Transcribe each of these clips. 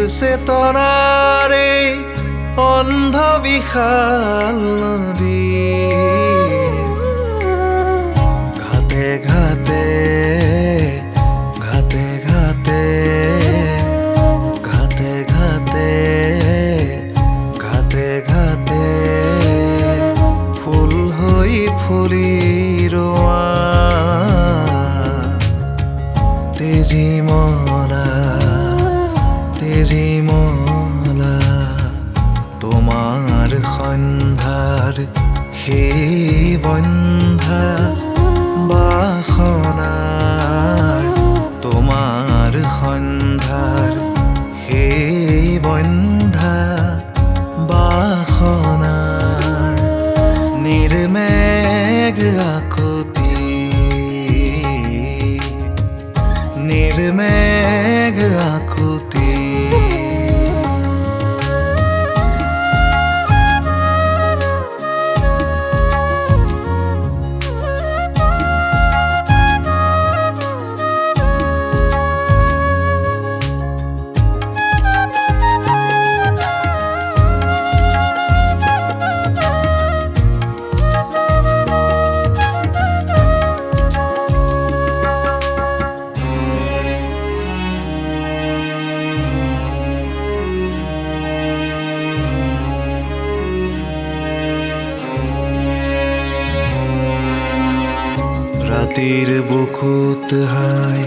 চেতনাৰে অন্ধ বিশাল নদী ঘাটে ঘাটে ঘাটে ঘাটে ঘাটে ঘাটে ঘাটে ঘাটে ফুল হৈ ফুলি ৰোৱা তেজী মলা তেজী মলা তোমাৰ সন্ধ্যাৰ সেই বন্ধা বাসনাৰ তোমাৰ সন্ধ্যাৰ সেই বন্ধা বাসনাৰ নিৰ্মেঘ আকুতি নিৰ্মেঘ আকুতি ৰাতিৰ বুকুত হাই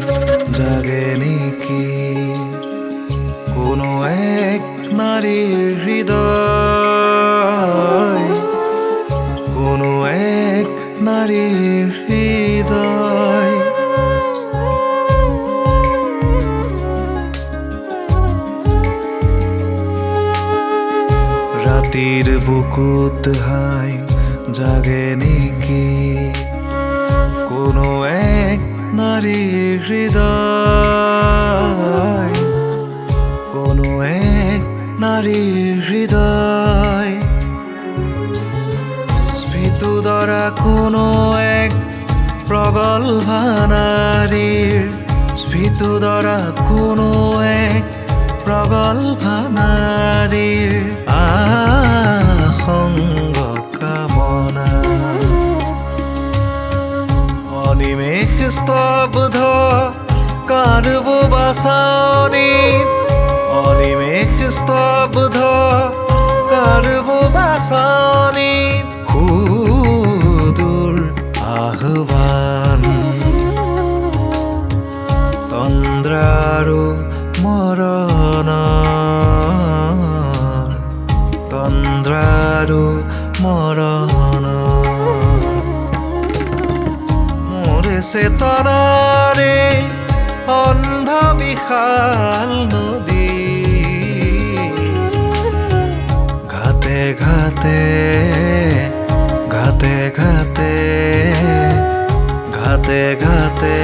জাগে নেকি কোনো এক নাৰীৰ হৃদয় কোনো এক নাৰীৰ হৃদয় ৰাতিৰ বুকুত হাই জাগে নেকি কোনো এক নাৰীৰ হৃদয় কোনো এক নাৰীৰ হৃদয় স্ফীতোদৰা কোনো এক প্ৰগল্ভা নাৰীৰ স্ফীতোদৰা কোনো এক প্ৰগল্ভা নাৰীৰ আসংগ কামনা অনিমেষ স্তব্ধ কাৰব বাছনিত অনিমেষ স্তব্ধ কাৰব বাছনিত সুদূৰ আহ্বান তন্দ্ৰাৰো মৰণৰ তন্দ্ৰাৰো মৰণৰ চেতনাৰে অন্ধ বিশাল নদী ঘাটে ঘাটে ঘাটে ঘাটে ঘাটে ঘাটে